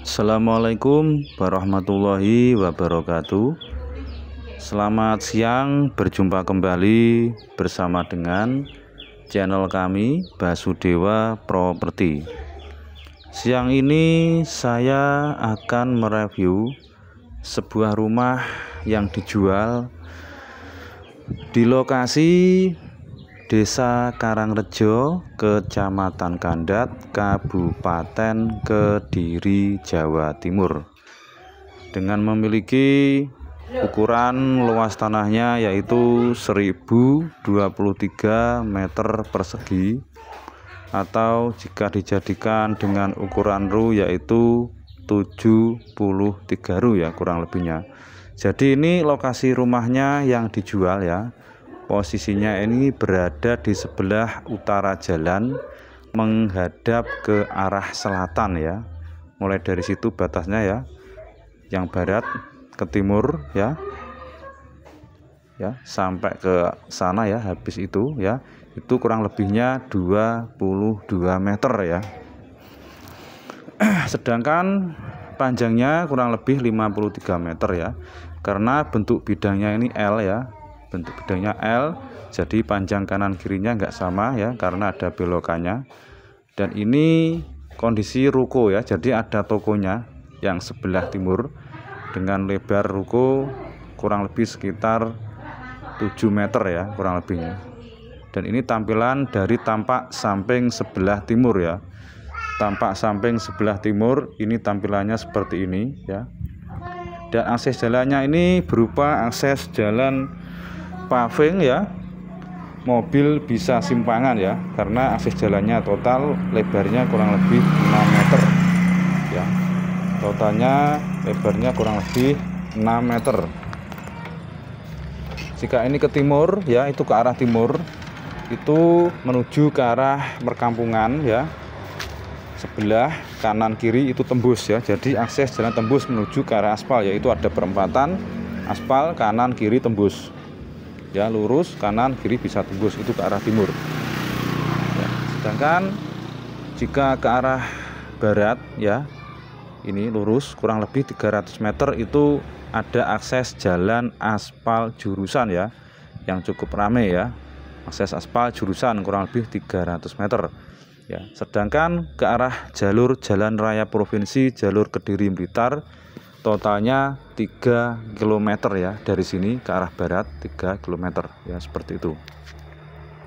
Assalamualaikum warahmatullahi wabarakatuh. Selamat siang, berjumpa kembali bersama dengan channel kami Basudewa Properti. Siang ini saya akan mereview sebuah rumah yang dijual di lokasi Desa Karangrejo, Kecamatan Kandat, Kabupaten Kediri, Jawa Timur, dengan memiliki ukuran luas tanahnya yaitu 1023 meter persegi, atau jika dijadikan dengan ukuran ru yaitu 73 ru ya kurang lebihnya. Jadi ini lokasi rumahnya yang dijual ya. Posisinya ini berada di sebelah utara jalan menghadap ke arah selatan ya. Mulai dari situ batasnya ya. Yang barat ke timur ya. Ya, sampai ke sana ya, habis itu ya. Itu kurang lebihnya 22 meter ya. Sedangkan panjangnya kurang lebih 53 meter ya. Karena bentuk bidangnya ini L ya. Bentuk bidangnya L, jadi panjang kanan kirinya enggak sama ya, karena ada belokannya. Dan ini kondisi ruko ya, jadi ada tokonya yang sebelah timur dengan lebar ruko kurang lebih sekitar 7 meter ya kurang lebihnya. Dan ini tampilan dari tampak samping sebelah timur ya. Tampak samping sebelah timur ini tampilannya seperti ini ya. Dan akses jalannya ini berupa akses jalan paving ya, mobil bisa simpangan ya, karena akses jalannya total lebarnya kurang lebih 6 meter ya, totalnya lebarnya kurang lebih 6 meter. Jika ini ke timur ya, itu ke arah timur, itu menuju ke arah perkampungan ya, sebelah kanan kiri itu tembus ya, jadi akses jalan tembus menuju ke arah aspal, yaitu ada perempatan aspal, kanan kiri tembus ya, lurus kanan kiri bisa tembus, itu ke arah timur ya. Sedangkan jika ke arah barat ya, ini lurus kurang lebih 300 meter itu ada akses jalan aspal jurusan ya, yang cukup ramai ya, akses aspal jurusan kurang lebih 300 meter ya. Sedangkan ke arah jalur jalan raya provinsi jalur Kediri Blitar totalnya 3 km ya, dari sini ke arah barat 3 km ya, seperti itu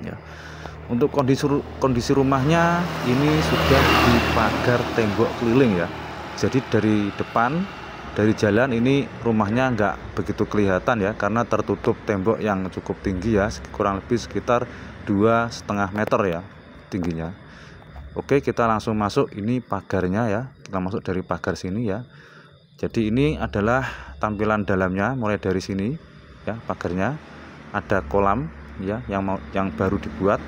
ya. Untuk kondisi rumahnya ini sudah dipagar tembok keliling ya, jadi dari depan dari jalan ini rumahnya enggak begitu kelihatan ya, karena tertutup tembok yang cukup tinggi ya, kurang lebih sekitar 2,5 meter ya tingginya. Oke, kita langsung masuk, ini pagarnya ya, kita masuk dari pagar sini ya. Jadi ini adalah tampilan dalamnya, mulai dari sini ya, pagarnya ada kolam ya yang baru dibuat,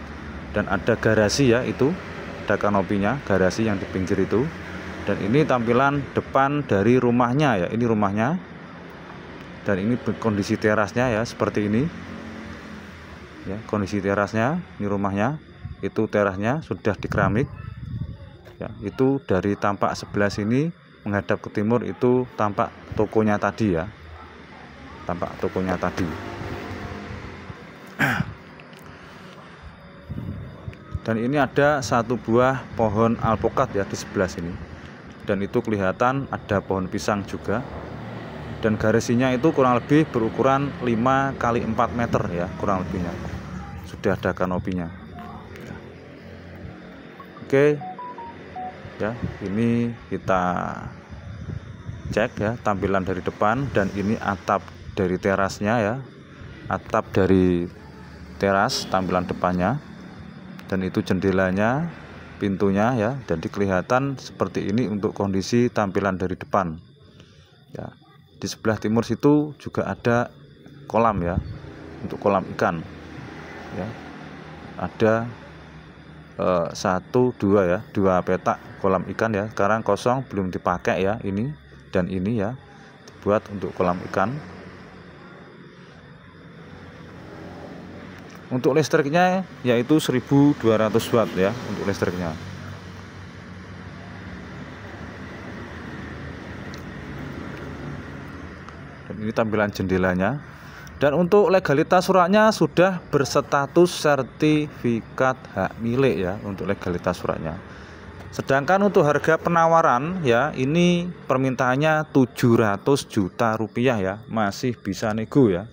dan ada garasi ya, itu ada kanopinya, garasi yang di pinggir itu. Dan ini tampilan depan dari rumahnya ya, ini rumahnya. Dan ini kondisi terasnya ya, seperti ini ya, kondisi terasnya, ini rumahnya, itu terasnya sudah dikeramik ya. Itu dari tampak sebelah sini menghadap ke timur itu tampak tokonya tadi ya, tampak tokonya tadi. Dan ini ada satu buah pohon alpukat ya di sebelah sini, dan itu kelihatan ada pohon pisang juga. Dan garasinya itu kurang lebih berukuran 5 x 4 meter ya kurang lebihnya, sudah ada kanopinya ya. Oke ya, ini kita cek ya tampilan dari depan, dan ini atap dari terasnya ya, atap dari teras tampilan depannya, dan itu jendelanya, pintunya ya, dan kelihatan seperti ini untuk kondisi tampilan dari depan ya. Di sebelah timur situ juga ada kolam ya, untuk kolam ikan ya, ada 1, 2 ya, 2 petak kolam ikan ya, sekarang kosong belum dipakai ya, ini dan ini ya, dibuat untuk kolam ikan. Untuk listriknya yaitu 1200 watt ya, untuk listriknya. Dan ini tampilan jendelanya. Dan untuk legalitas suratnya sudah berstatus sertifikat hak milik ya, untuk legalitas suratnya. Sedangkan untuk harga penawaran ya, ini permintaannya 700 juta rupiah ya, masih bisa nego ya.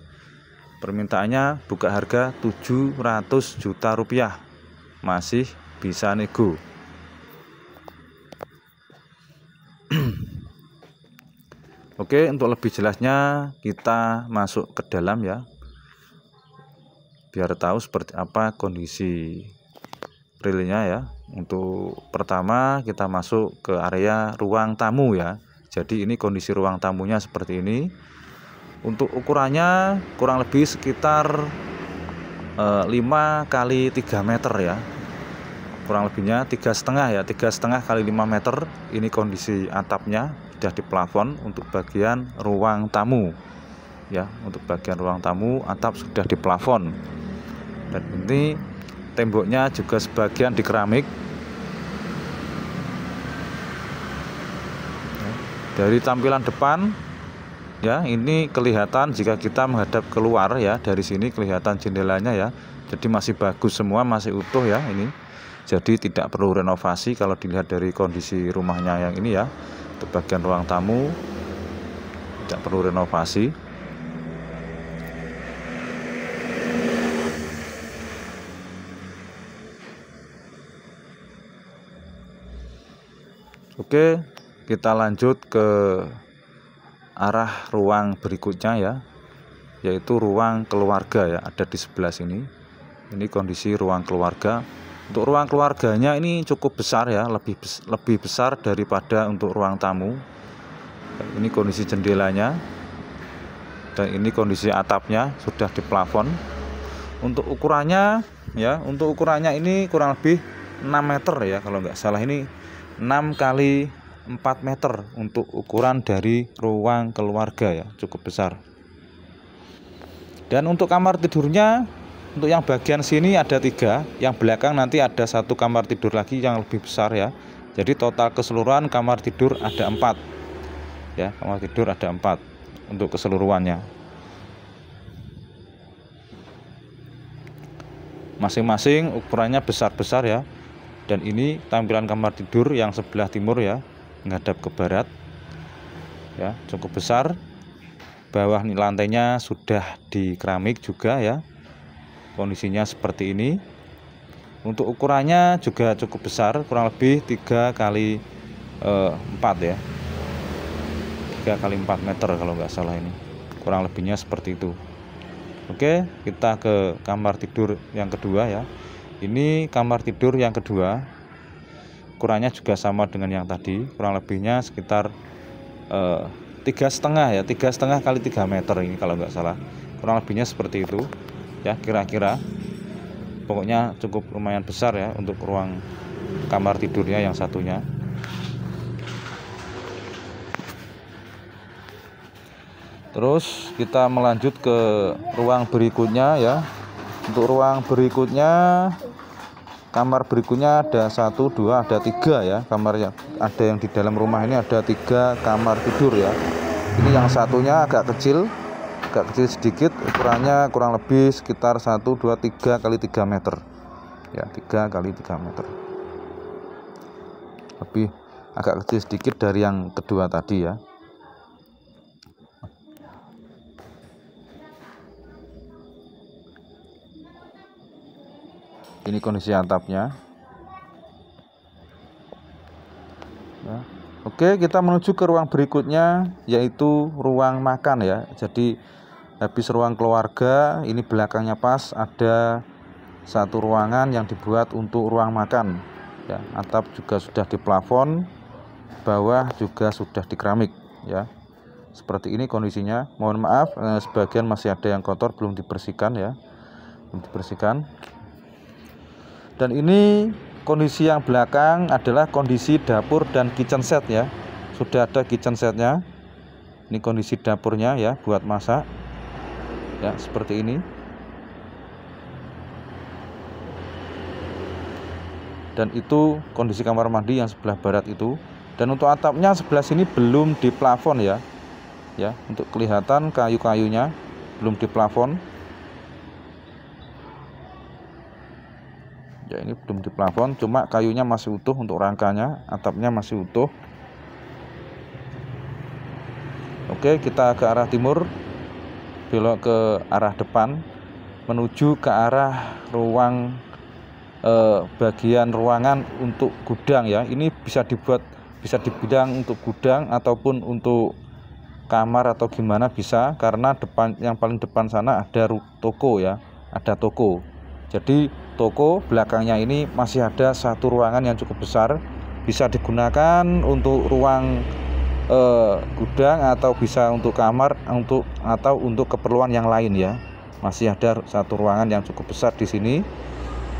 Permintaannya buka harga 700 juta rupiah, masih bisa nego. Oke, untuk lebih jelasnya kita masuk ke dalam ya, biar tahu seperti apa kondisi realnya ya. Untuk pertama kita masuk ke area ruang tamu ya. Jadi ini kondisi ruang tamunya seperti ini. Untuk ukurannya kurang lebih sekitar 5 kali 3 meter ya, kurang lebihnya 3,5 ya, 3,5 kali 5 meter. Ini kondisi atapnya sudah di plafon untuk bagian ruang tamu ya. Untuk bagian ruang tamu atap sudah di plafon, dan ini temboknya juga sebagian di keramik. Dari tampilan depan ya, ini kelihatan jika kita menghadap keluar ya, dari sini kelihatan jendelanya ya. Jadi masih bagus semua, masih utuh ya ini. Jadi tidak perlu renovasi kalau dilihat dari kondisi rumahnya yang ini ya. Untuk bagian ruang tamu tidak perlu renovasi. Oke, kita lanjut ke arah ruang berikutnya ya, yaitu ruang keluarga ya, ada di sebelah sini. Ini kondisi ruang keluarga. Untuk ruang keluarganya ini cukup besar ya, lebih besar daripada untuk ruang tamu. Ini kondisi jendelanya, dan ini kondisi atapnya sudah di plafon. Untuk ukurannya ya, untuk ukurannya ini kurang lebih 6 meter ya, kalau nggak salah ini 6 kali 4 meter untuk ukuran dari ruang keluarga ya, cukup besar. Dan untuk kamar tidurnya, untuk yang bagian sini ada 3, yang belakang nanti ada 1 kamar tidur lagi yang lebih besar ya. Jadi total keseluruhan kamar tidur ada 4 ya, kamar tidur ada 4 untuk keseluruhannya. Masing-masing ukurannya besar-besar ya. Dan ini tampilan kamar tidur yang sebelah timur ya, menghadap ke barat ya, cukup besar. Bawah lantainya sudah di keramik juga ya, kondisinya seperti ini. Untuk ukurannya juga cukup besar, kurang lebih 3 kali 4 ya, 3 kali 4 meter kalau nggak salah, ini kurang lebihnya seperti itu. Oke, kita ke kamar tidur yang kedua ya. Ini kamar tidur yang kedua, ukurannya juga sama dengan yang tadi, kurang lebihnya sekitar 3,5 ya, 3,5 kali 3 meter ini kalau nggak salah, kurang lebihnya seperti itu ya kira-kira. Pokoknya cukup lumayan besar ya untuk ruang kamar tidurnya yang satunya. Terus kita melanjut ke ruang berikutnya ya. Untuk ruang berikutnya, kamar berikutnya ada 1, 2, ada 3 ya kamarnya. Ada yang di dalam rumah ini ada 3 kamar tidur ya. Ini yang satunya agak kecil sedikit, ukurannya kurang lebih sekitar 1, 2, 3 kali 3 meter ya, 3 kali 3 meter, lebih agak kecil sedikit dari yang kedua tadi ya. Ini kondisi atapnya ya. Oke, kita menuju ke ruang berikutnya, yaitu ruang makan ya. Jadi habis ruang keluarga, ini belakangnya pas ada 1 ruangan yang dibuat untuk ruang makan ya. Atap juga sudah di plafon, bawah juga sudah di keramik ya. Seperti ini kondisinya. Mohon maaf, sebagian masih ada yang kotor, belum dibersihkan ya, belum dibersihkan. Dan ini kondisi yang belakang adalah kondisi dapur dan kitchen set ya. Sudah ada kitchen setnya. Ini kondisi dapurnya ya, buat masak ya, seperti ini. Dan itu kondisi kamar mandi yang sebelah barat itu. Dan untuk atapnya sebelah sini belum di plafon ya, ya, untuk kelihatan kayu-kayunya belum di plafon. Ya, ini belum di plafon, cuma kayunya masih utuh untuk rangkanya, atapnya masih utuh. Oke, kita ke arah timur, belok ke arah depan, menuju ke arah ruang bagian ruangan untuk gudang ya. Ini bisa dibilang untuk gudang ataupun untuk kamar atau gimana bisa, karena yang paling depan sana ada toko ya, ada toko. Jadi toko belakangnya ini masih ada satu ruangan yang cukup besar, bisa digunakan untuk ruang gudang atau bisa untuk kamar atau untuk keperluan yang lain ya. Masih ada satu ruangan yang cukup besar di sini.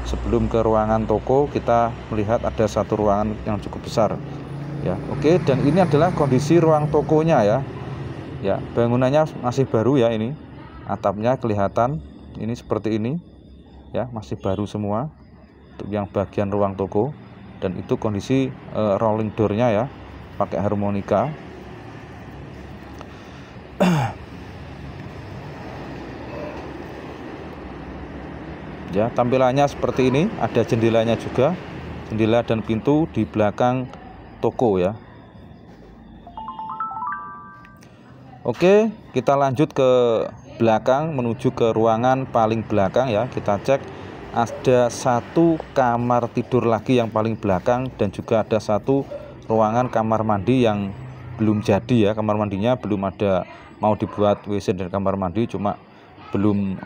Sebelum ke ruangan toko, kita melihat ada satu ruangan yang cukup besar ya. Oke, dan ini adalah kondisi ruang tokonya ya. Ya, bangunannya masih baru ya, ini atapnya kelihatan ini seperti ini ya, masih baru semua untuk yang bagian ruang toko. Dan itu kondisi rolling door-nya ya, pakai harmonika. Ya, tampilannya seperti ini, ada jendelanya juga, jendela dan pintu di belakang toko ya. Oke, kita lanjut ke belakang menuju ke ruangan paling belakang ya. Kita cek ada satu kamar tidur lagi yang paling belakang, dan juga ada satu ruangan kamar mandi yang belum jadi ya. Kamar mandinya belum ada, mau dibuat WC dan kamar mandi, cuma belum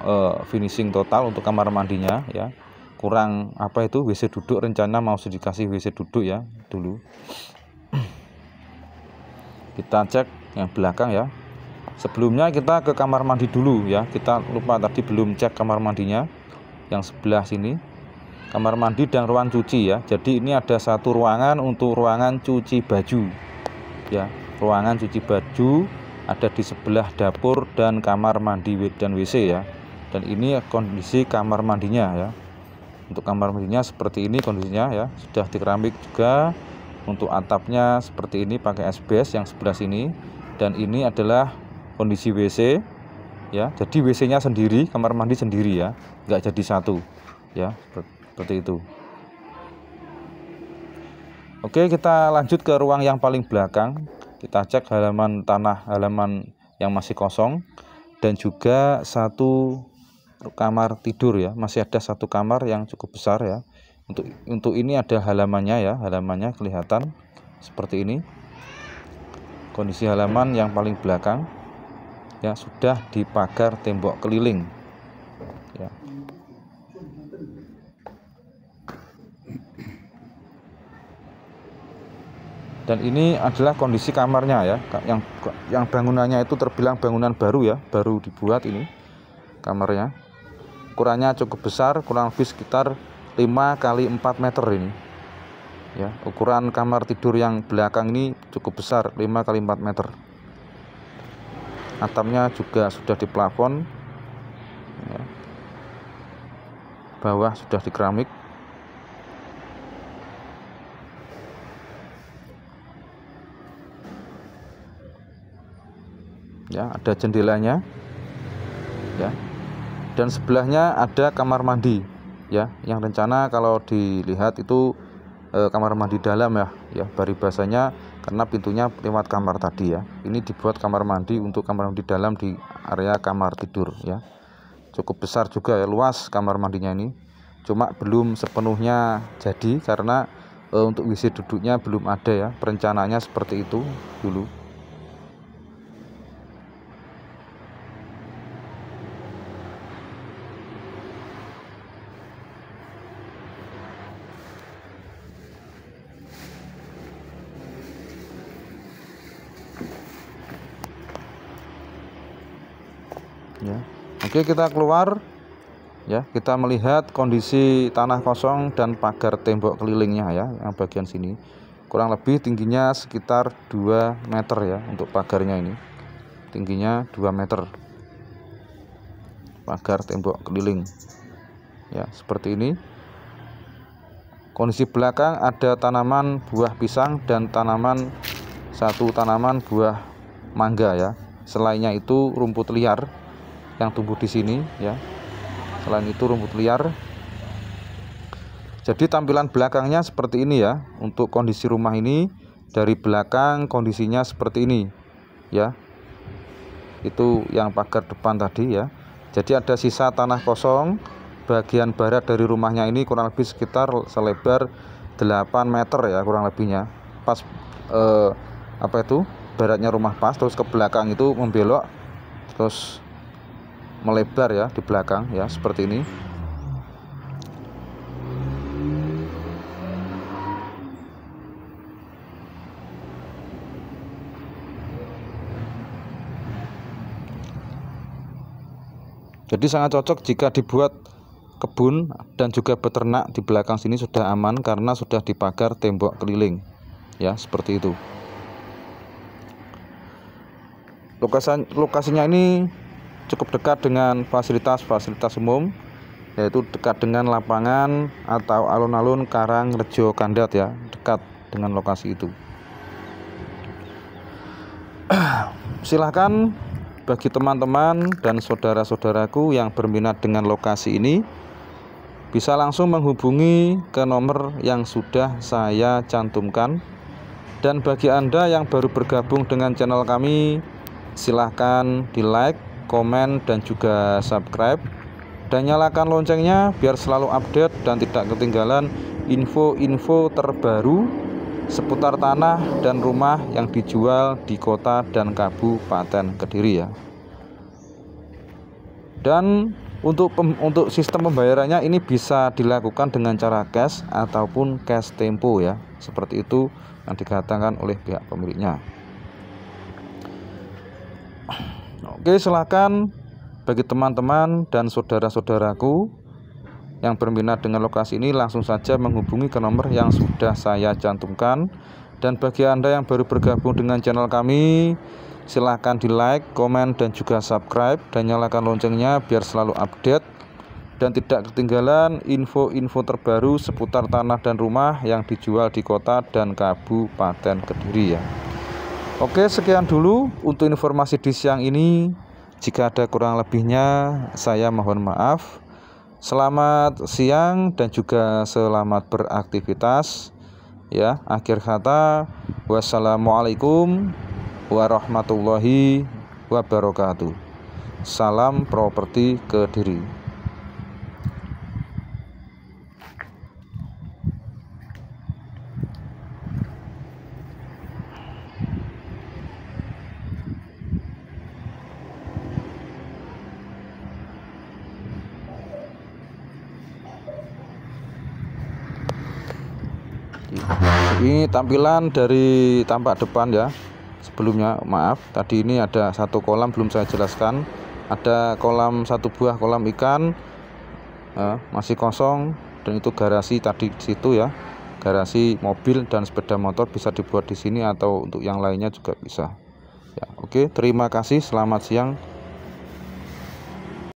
finishing total untuk kamar mandinya ya. Kurang apa itu, WC duduk, rencana mau dikasih WC duduk ya dulu. Kita cek yang belakang ya. Sebelumnya kita ke kamar mandi dulu ya. Kita lupa tadi belum cek kamar mandinya yang sebelah sini. Kamar mandi dan ruang cuci ya. Jadi ini ada satu ruangan untuk ruangan cuci baju ya. Ruangan cuci baju ada di sebelah dapur dan kamar mandi dan WC ya. Dan ini kondisi kamar mandinya ya. Untuk kamar mandinya seperti ini kondisinya ya. Sudah dikeramik juga. Untuk atapnya seperti ini pakai SBS yang sebelah sini. Dan ini adalah kondisi WC ya. Jadi WC-nya sendiri, kamar mandi sendiri ya, nggak jadi satu ya, seperti itu. Oke, kita lanjut ke ruang yang paling belakang. Kita cek halaman yang masih kosong, dan juga satu kamar tidur ya. Masih ada satu kamar yang cukup besar ya. Untuk ini ada halamannya ya, halamannya kelihatan seperti ini. Kondisi halaman yang paling belakang ya, sudah dipagar tembok keliling ya. Dan ini adalah kondisi kamarnya ya, yang bangunannya itu terbilang bangunan baru ya, baru dibuat ini kamarnya. Ukurannya cukup besar, kurang lebih sekitar 5 kali 4 meter ini ya. Ukuran kamar tidur yang belakang ini cukup besar, 5 kali 4 meter. Atapnya juga sudah di plafon ya. Bawah sudah di keramik ya. Ada jendelanya ya, dan sebelahnya ada kamar mandi ya, yang rencana kalau dilihat itu kamar mandi dalam ya paribasanya, karena pintunya lewat kamar tadi ya. Ini dibuat kamar mandi untuk kamar mandi dalam di area kamar tidur ya. Cukup besar juga ya, luas kamar mandinya ini. Cuma belum sepenuhnya jadi karena untuk WC duduknya belum ada ya. Perencanaannya seperti itu dulu. Ya. Oke, kita keluar ya. Kita melihat kondisi tanah kosong dan pagar tembok kelilingnya ya, yang bagian sini kurang lebih tingginya sekitar 2 meter ya. Untuk pagarnya ini tingginya 2 meter, pagar tembok keliling ya, seperti ini. Kondisi belakang ada tanaman buah pisang dan satu tanaman buah mangga ya. Selainnya itu rumput liar yang tumbuh di sini ya. Selain itu rumput liar. Jadi tampilan belakangnya seperti ini ya. Untuk kondisi rumah ini dari belakang kondisinya seperti ini ya. Itu yang pagar depan tadi ya. Jadi ada sisa tanah kosong bagian barat dari rumahnya ini kurang lebih sekitar selebar 8 meter ya kurang lebihnya. Pas baratnya rumah pas, terus ke belakang itu membelok terus melebar ya di belakang ya seperti ini. Jadi sangat cocok jika dibuat kebun dan juga beternak. Di belakang sini sudah aman karena sudah dipagar tembok keliling ya seperti itu. Lokasinya ini cukup dekat dengan fasilitas umum, yaitu dekat dengan lapangan atau alun-alun Karangrejo Kandat ya, dekat dengan lokasi itu. Silahkan bagi teman-teman dan saudara-saudaraku yang berminat dengan lokasi ini bisa langsung menghubungi ke nomor yang sudah saya cantumkan. Dan bagi Anda yang baru bergabung dengan channel kami, silahkan di like, komen, dan juga subscribe, dan nyalakan loncengnya biar selalu update dan tidak ketinggalan info-info terbaru seputar tanah dan rumah yang dijual di kota dan Kabupaten Kediri ya. Dan untuk sistem pembayarannya ini bisa dilakukan dengan cara cash ataupun cash tempo ya. Seperti itu yang dikatakan oleh pihak pemiliknya. Oke, silakan bagi teman-teman dan saudara-saudaraku yang berminat dengan lokasi ini langsung saja menghubungi ke nomor yang sudah saya cantumkan. Dan bagi Anda yang baru bergabung dengan channel kami, silahkan di like, komen, dan juga subscribe, dan nyalakan loncengnya biar selalu update dan tidak ketinggalan info-info terbaru seputar tanah dan rumah yang dijual di kota dan Kabupaten Kediri ya. Oke, sekian dulu untuk informasi di siang ini. Jika ada kurang lebihnya saya mohon maaf. Selamat siang dan juga selamat beraktivitas ya. Akhir kata, wassalamualaikum warahmatullahi wabarakatuh. Salam properti Kediri. Ini tampilan dari tampak depan ya. Sebelumnya maaf, tadi ini ada satu kolam belum saya jelaskan. Ada satu buah kolam ikan masih kosong, dan itu garasi tadi di situ ya. Garasi mobil dan sepeda motor bisa dibuat di sini atau untuk yang lainnya juga bisa. Ya, oke, terima kasih. Selamat siang.